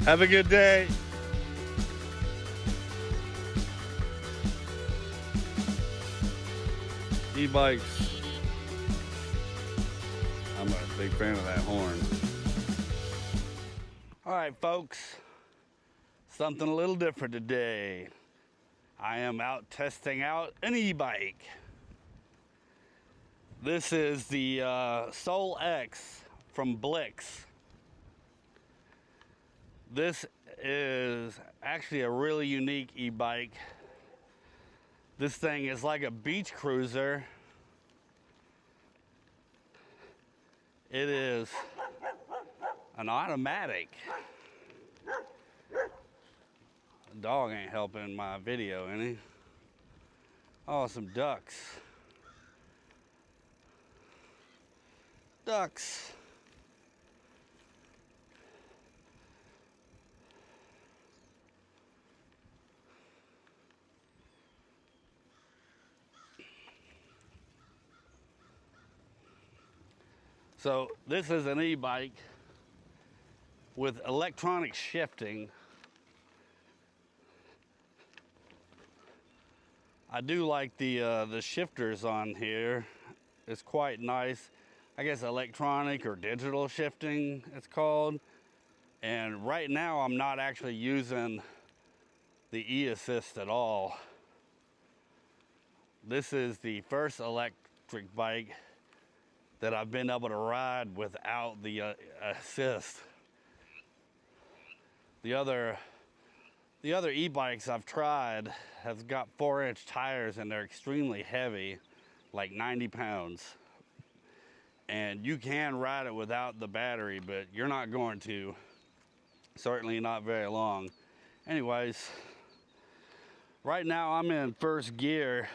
Have a good day. E-bikes. I'm a big fan of that horn. All right, folks. Something a little different today. I am out testing out an e-bike. This is the Sol X from Blix. This is actually a really unique e-bike. This thing is like a beach cruiser. It is an automatic. The dog ain't helping my video any. Oh, some ducks. Ducks. So this is an e-bike with electronic shifting. I do like the shifters on here. It's quite nice. I guess electronic or digital shifting it's called. And right now I'm not actually using the e-assist at all. This is the first electric bike that I've been able to ride without the assist. The other e-bikes I've tried have got 4-inch tires and they're extremely heavy, like 90 pounds. And you can ride it without the battery, but you're not going to. Certainly not very long. Anyways, right now I'm in first gear,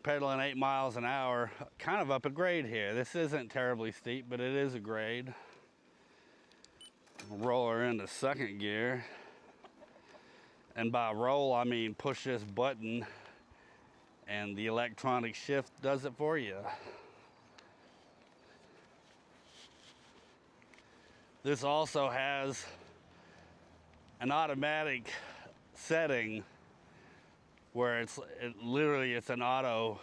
pedaling 8 miles an hour, kind of up a grade here. This isn't terribly steep, but it is a grade. Roll her into second gear. And by roll, I mean push this button and the electronic shift does it for you. This also has an automatic setting where it's an auto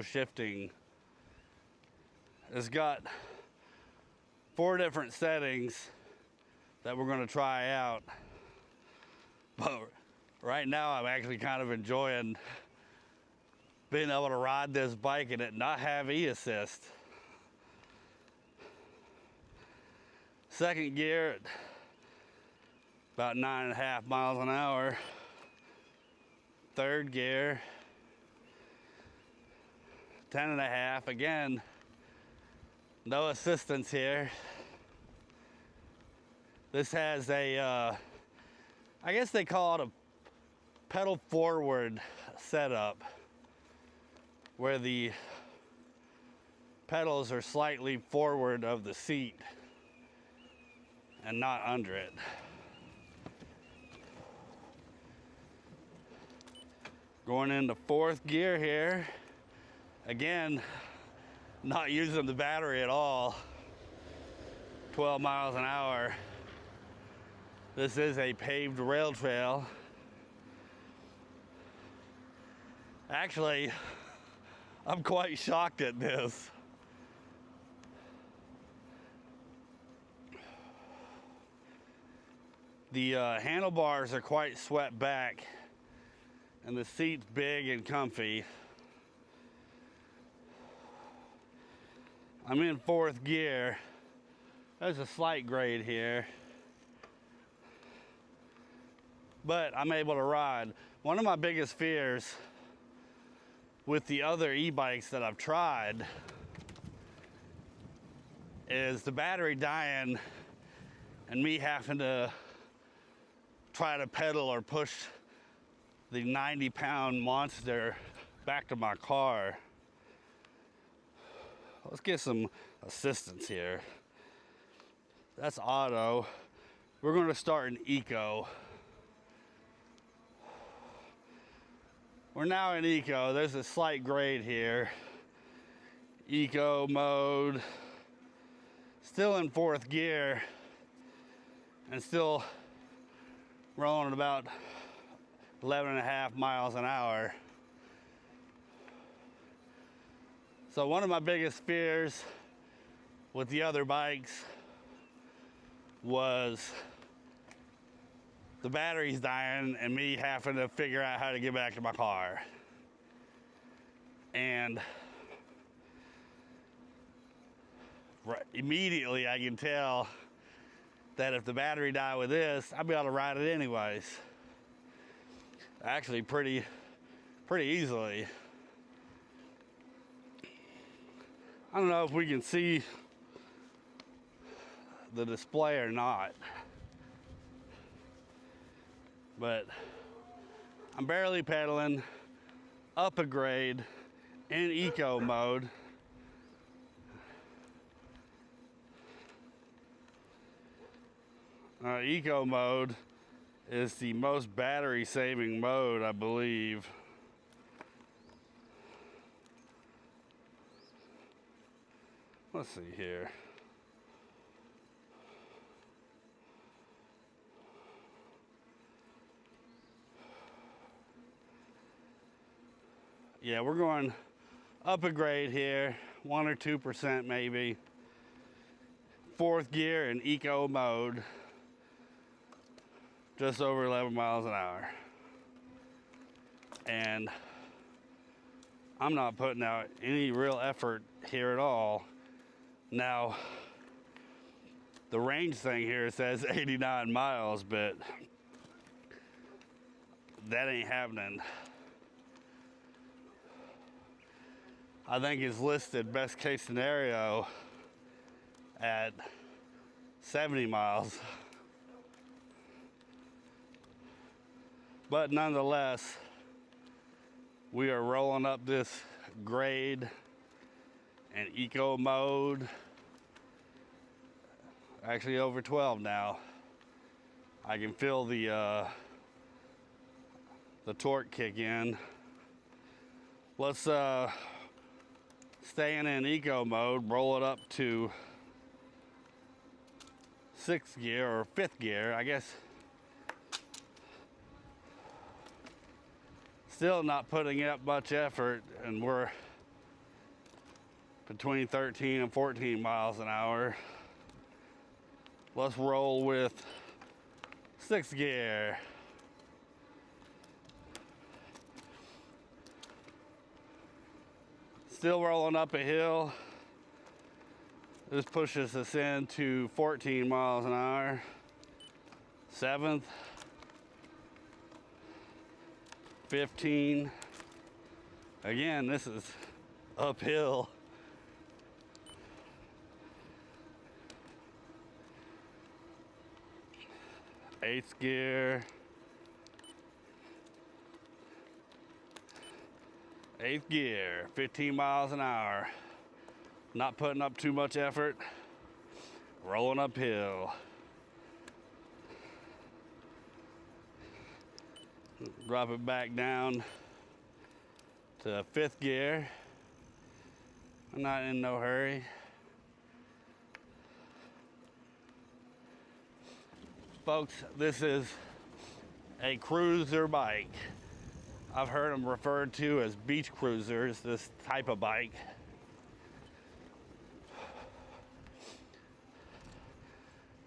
shifting. It's got 4 different settings that we're going to try out. But right now I'm actually kind of enjoying being able to ride this bike and it not have e-assist. Second gear, about 9.5 miles an hour. Third gear, 10.5. Again, no assistance here. This has a, I guess they call it a pedal forward setup, where the pedals are slightly forward of the seat and not under it. Going into fourth gear here. Again, not using the battery at all. 12 miles an hour. This is a paved rail trail. Actually, I'm quite shocked at this. The handlebars are quite swept back and the seat's big and comfy. I'm in fourth gear. There's a slight grade here, but I'm able to ride. One of my biggest fears with the other e-bikes that I've tried is the battery dying and me having to try to pedal or push the 90-pound monster back to my car. Let's get some assistance here. That's auto. We're going to start in eco. We're now in eco. There's a slight grade here. Eco mode. Still in fourth gear. and still rolling at about 11.5 miles an hour. So one of my biggest fears with the other bikes was the batteries dying and me having to figure out how to get back to my car. And immediately I can tell that if the battery died with this, I'd be able to ride it anyways. Actually pretty easily. I don't know if we can see the display or not, but I'm barely pedaling up a grade in eco mode. Eco mode is the most battery saving mode, I believe. Let's see here. Yeah, we're going up a grade here, 1 or 2% maybe. 4th gear in eco mode, just over 11 miles an hour. And I'm not putting out any real effort here at all. Now, the range thing here says 89 miles, but that ain't happening. I think it's listed best case scenario at 70 miles. But nonetheless, we are rolling up this grade and eco mode. Actually over 12 now. I can feel the torque kick in. Let's staying in eco mode, roll it up to 6th gear or 5th gear, I guess. Still not putting up much effort, and we're between 13 and 14 miles an hour. Let's roll with 6th gear. Still rolling up a hill. This pushes us into 14 miles an hour. 7th. 15. Again, this is uphill. 8th gear. 8th gear, 15 miles an hour. Not putting up too much effort. Rolling uphill. Drop it back down to 5th gear. I'm not in no hurry. Folks, this is a cruiser bike. I've heard them referred to as beach cruisers, this type of bike.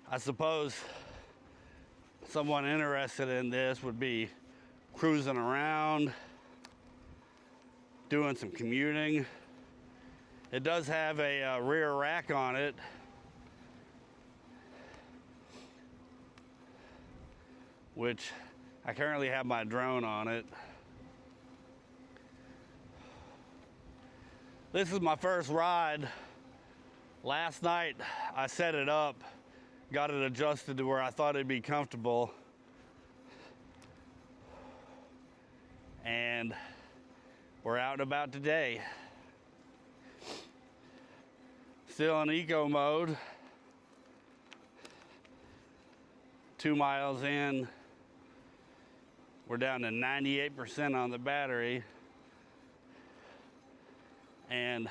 I suppose someone interested in this would be cruising around, doing some commuting. It does have a rear rack on it. Which I currently have my drone on it. This is my first ride. Last night I set it up, got it adjusted to where I thought it'd be comfortable. And we're out and about today. Still in eco mode. 2 miles in. We're down to 98% on the battery. And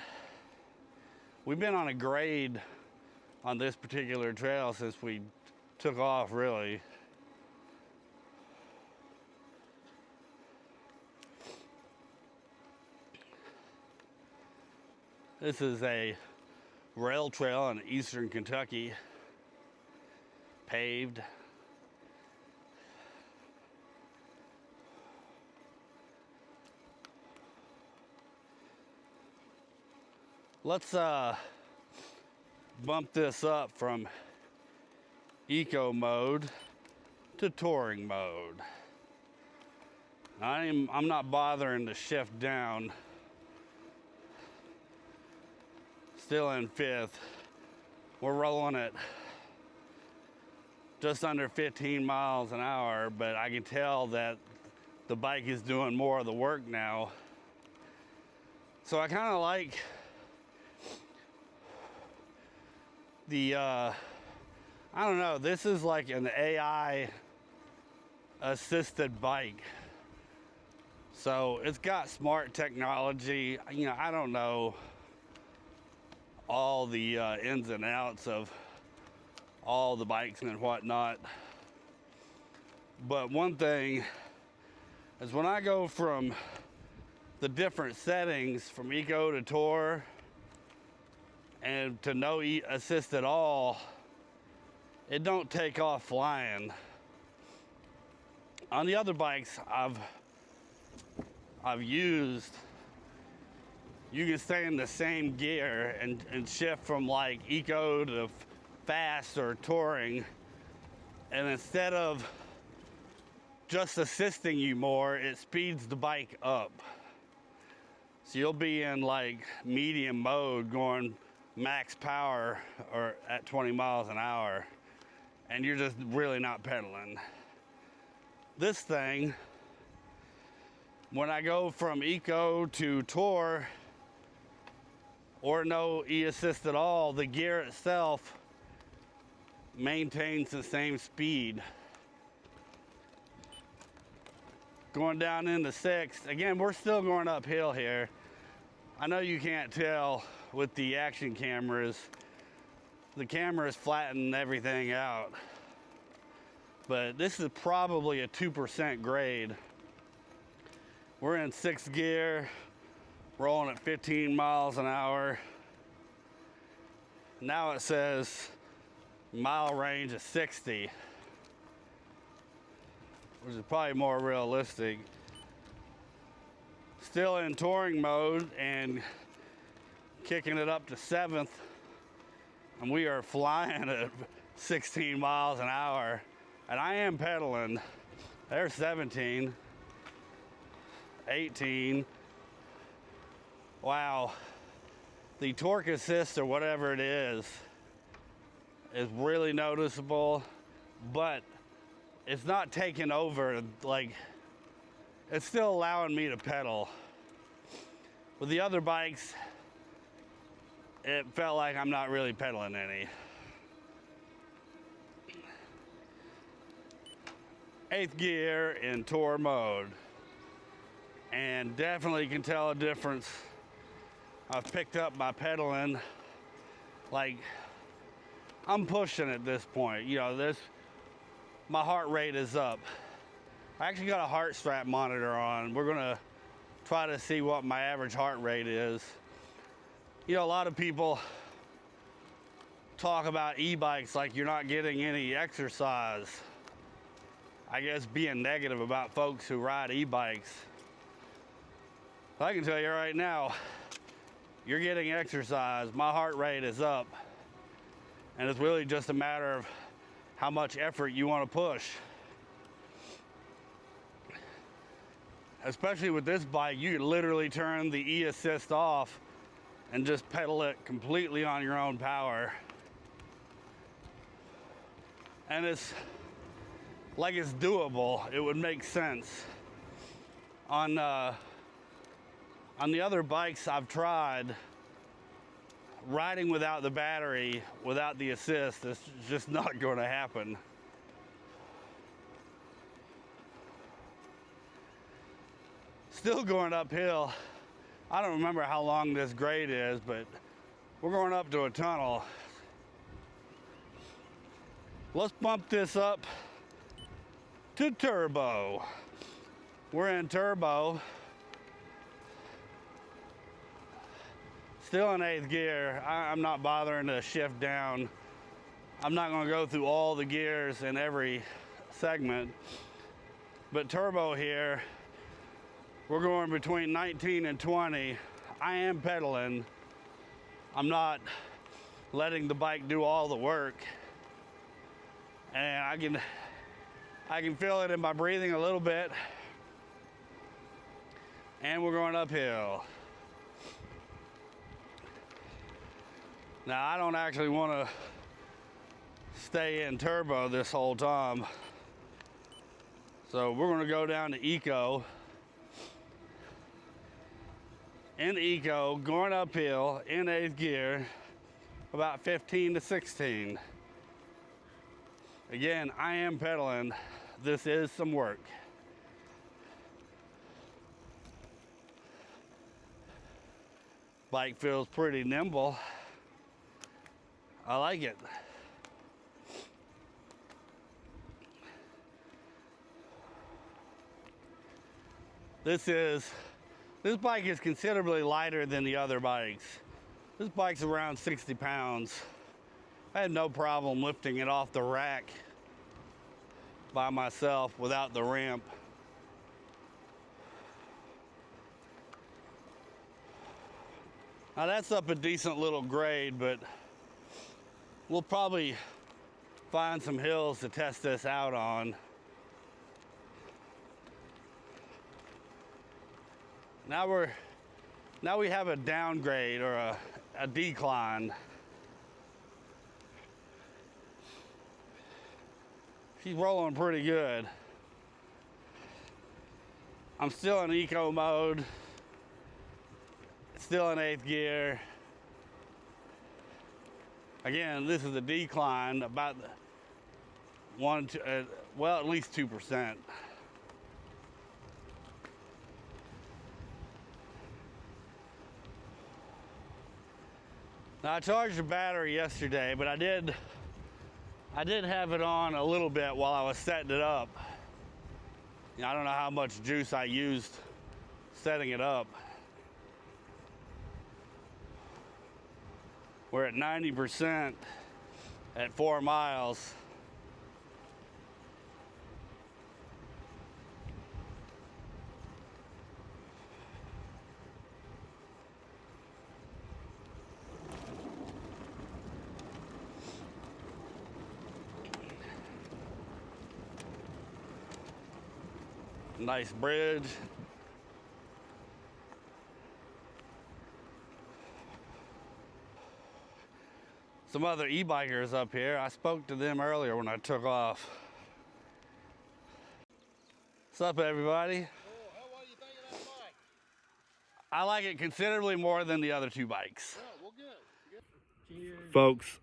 we've been on a grade on this particular trail since we took off really. This is a rail trail in eastern Kentucky, paved. Let's bump this up from eco mode to touring mode. I'm not bothering to shift down. Still in fifth. We're rolling at just under 15 miles an hour, but I can tell that the bike is doing more of the work now. So I kind of like the, I don't know, this is like an AI assisted bike. So it's got smart technology. You know, I don't know all the ins and outs of all the bikes and whatnot. But one thing is when I go from the different settings from eco to tour and to no assist at all, it don't take off flying. On the other bikes I've used, you can stay in the same gear and shift from like eco to fast or touring, and instead of just assisting you more, it speeds the bike up. So you'll be in like medium mode going max power or at 20 miles an hour, and you're just really not pedaling. This thing, when I go from eco to tour or no e-assist at all, the gear itself maintains the same speed. Going down into sixth, again, we're still going uphill here. I know you can't tell with the action cameras. The cameras flatten everything out. But this is probably a 2% grade. We're in sixth gear, rolling at 15 miles an hour. Now it says mile range of 60, which is probably more realistic. Still in touring mode and kicking it up to seventh, and we are flying at 16 miles an hour, and I am pedaling. There's 17, 18. Wow. The torque assist or whatever it is really noticeable, but it's not taking over. Like, it's still allowing me to pedal. With the other bikes, it felt like I'm not really pedaling any. Eighth gear in tour mode, and definitely can tell a difference. I've picked up my pedaling. Like, I'm pushing at this point. You know, my heart rate is up. I actually got a heart strap monitor on. We're gonna try to see what my average heart rate is. You know, a lot of people talk about e-bikes like you're not getting any exercise. I guess being negative about folks who ride e-bikes. I can tell you right now, you're getting exercise. My heart rate is up, and it's really just a matter of how much effort you want to push. Especially with this bike, you can literally turn the e-assist off and just pedal it completely on your own power. And it's like it's doable. It would make sense. On the other bikes I've tried, riding without the battery, without the assist, is just not going to happen. Still going uphill. I don't remember how long this grade is, but we're going up to a tunnel. Let's bump this up to turbo. We're in turbo. Still in 8th gear. I'm not bothering to shift down. I'm not going to go through all the gears in every segment. But turbo here, we're going between 19 and 20. I am pedaling. I'm not letting the bike do all the work. And I can feel it in my breathing a little bit. And we're going uphill. Now, I don't actually want to stay in turbo this whole time. So we're going to go down to eco. In eco, going uphill in 8th gear, about 15 to 16. Again, I am pedaling. This is some work. Bike feels pretty nimble. I like it. This bike is considerably lighter than the other bikes. This bike's around 60 pounds. I had no problem lifting it off the rack by myself without the ramp. Now that's up a decent little grade, but we'll probably find some hills to test this out on. Now we have a downgrade or a decline. She's rolling pretty good. I'm still in eco mode. Still in 8th gear. Again, this is a decline about at least 2%. Now I charged the battery yesterday, but I did have it on a little bit while I was setting it up. I don't know how much juice I used setting it up. We're at 90% at 4 miles. Nice bridge. Some other e-bikers up here. I spoke to them earlier when I took off. What's up, everybody? Oh, how well you think of that bike? I like it considerably more than the other 2 bikes. Oh, well, good. Cheers. Folks,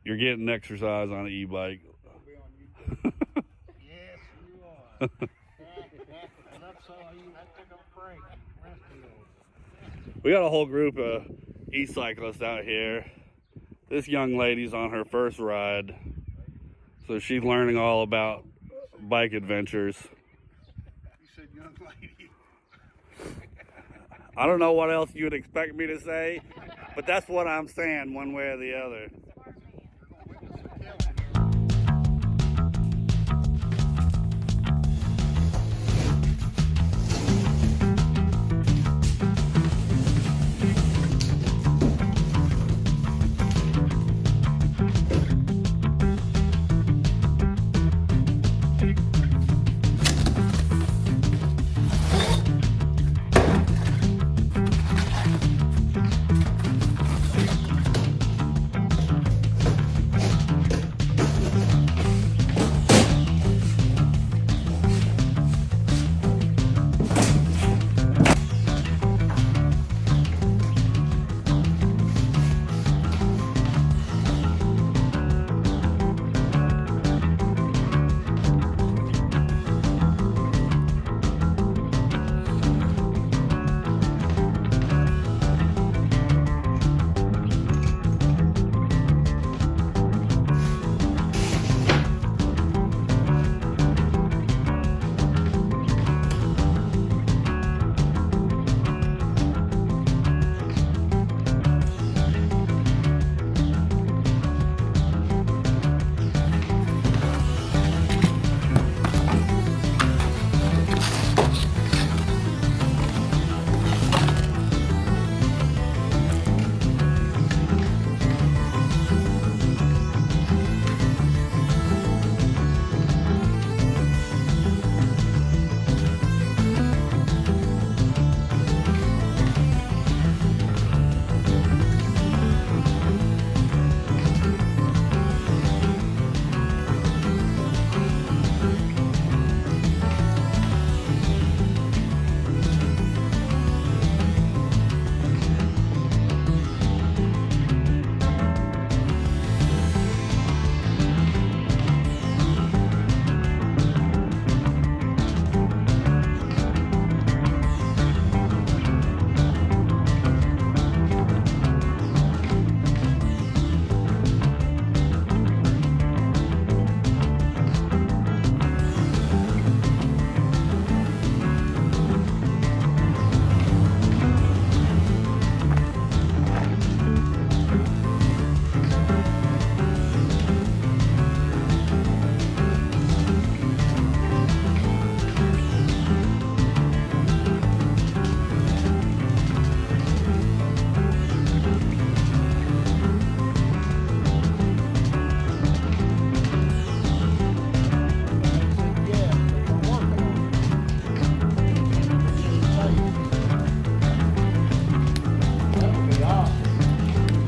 you're getting exercise on an e-bike. I'll be on YouTube. Yes, you are. And that's how I took a break. We got a whole group of e-cyclists out here. This young lady's on her first ride, so she's learning all about bike adventures. You said young lady. I don't know what else you would expect me to say, but that's what I'm saying one way or the other.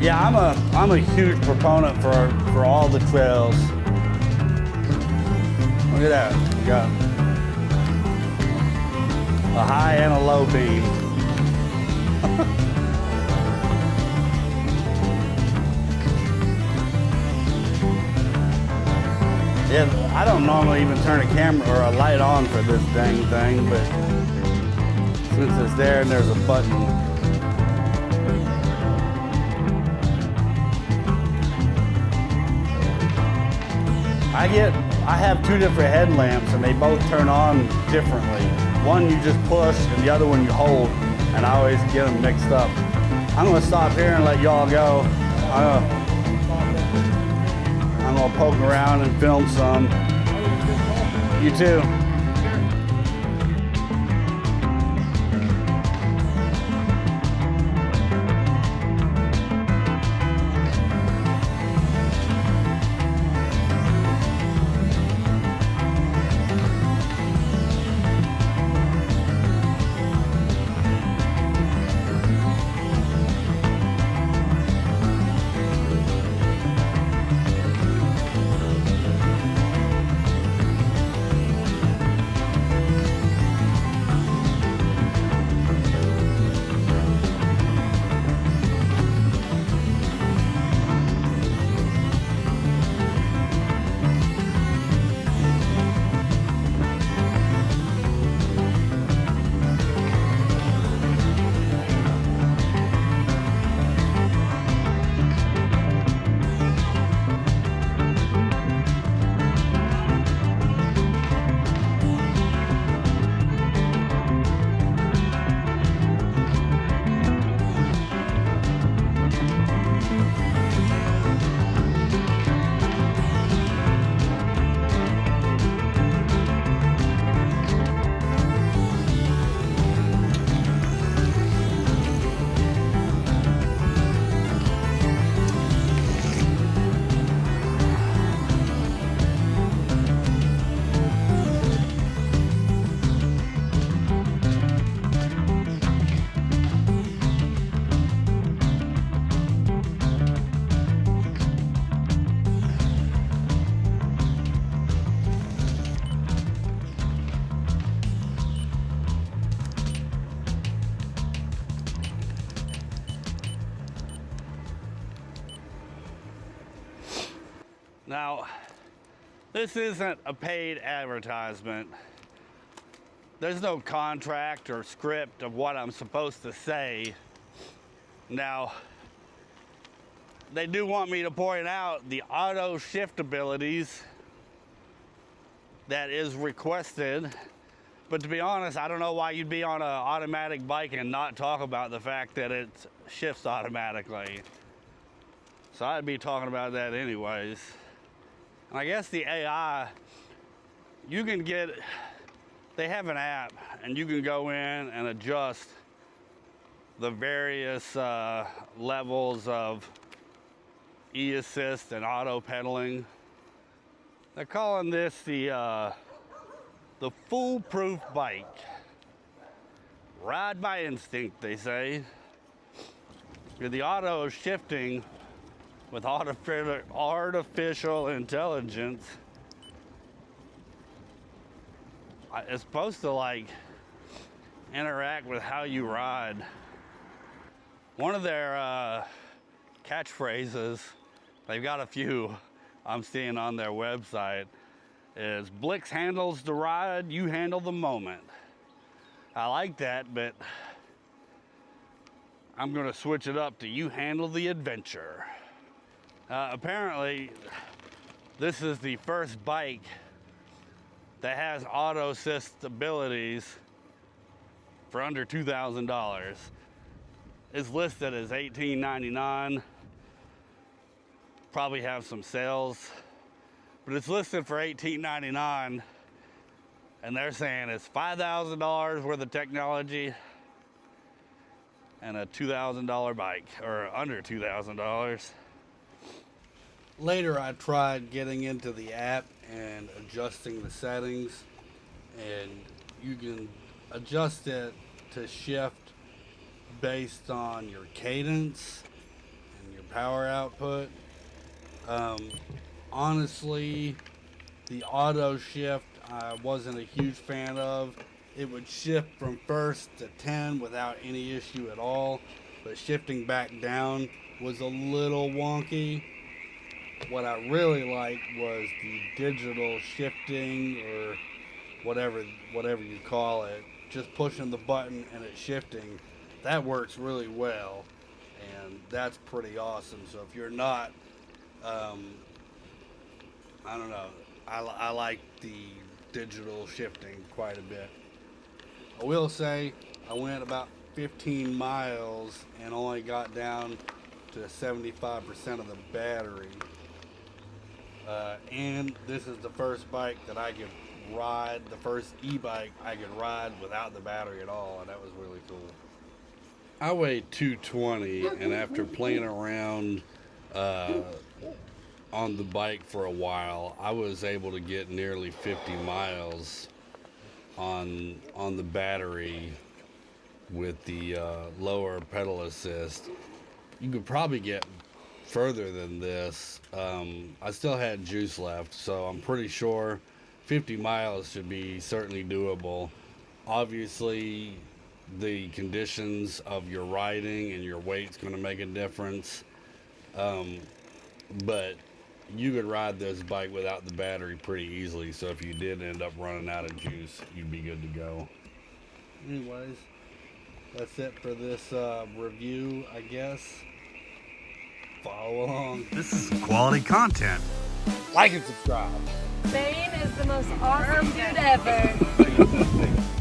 Yeah, I'm a huge proponent for all the trails. Look at that. We got a high and a low beam. Yeah, I don't normally even turn a camera or a light on for this dang thing, but since it's there and there's a button. I have two different headlamps and they both turn on differently. One you just push and the other one you hold, and I always get them mixed up. I'm gonna stop here and let y'all go. I'm gonna poke around and film some. You too. Now, this isn't a paid advertisement. There's no contract or script of what I'm supposed to say. Now, they do want me to point out the auto shift abilities that is requested. But to be honest, I don't know why you'd be on an automatic bike and not talk about the fact that it shifts automatically. So I'd be talking about that anyways. And I guess the AI, you can get, they have an app and you can go in and adjust the various levels of e-assist and auto pedaling. They're calling this the foolproof bike. Ride by instinct, they say. The auto shifting with artificial intelligence. It's supposed to like interact with how you ride. One of their catchphrases, they've got a few I'm seeing on their website, is Blix handles the ride, you handle the moment. I like that, but I'm gonna switch it up to you handle the adventure. Apparently, this is the first bike that has auto assist abilities for under $2,000. It's listed as $1,899. Probably have some sales, but it's listed for $1,899, and they're saying it's $5,000 worth of technology and a $2,000 bike, or under $2,000. Later, I tried getting into the app and adjusting the settings, and you can adjust it to shift based on your cadence and your power output. Honestly, the auto shift I wasn't a huge fan of. It would shift from first to 10 without any issue at all, but shifting back down was a little wonky. What I really liked was the digital shifting, or whatever you call it, just pushing the button and it shifting. That works really well, and that's pretty awesome. So if you're not, I don't know, I like the digital shifting quite a bit. I will say I went about 15 miles and only got down to 75% of the battery. And this is the first bike that I could ride, the first e-bike I could ride without the battery at all, and that was really cool. I weighed 220, and after playing around on the bike for a while, I was able to get nearly 50 miles on the battery with the lower pedal assist. You could probably get further than this. I still had juice left, so I'm pretty sure 50 miles should be certainly doable. Obviously, the conditions of your riding and your weight's going to make a difference, but you could ride this bike without the battery pretty easily, so if you did end up running out of juice, you'd be good to go. Anyways, that's it for this review, I guess. Follow along. This is quality content. Like and subscribe. Bane is the most awesome dude ever.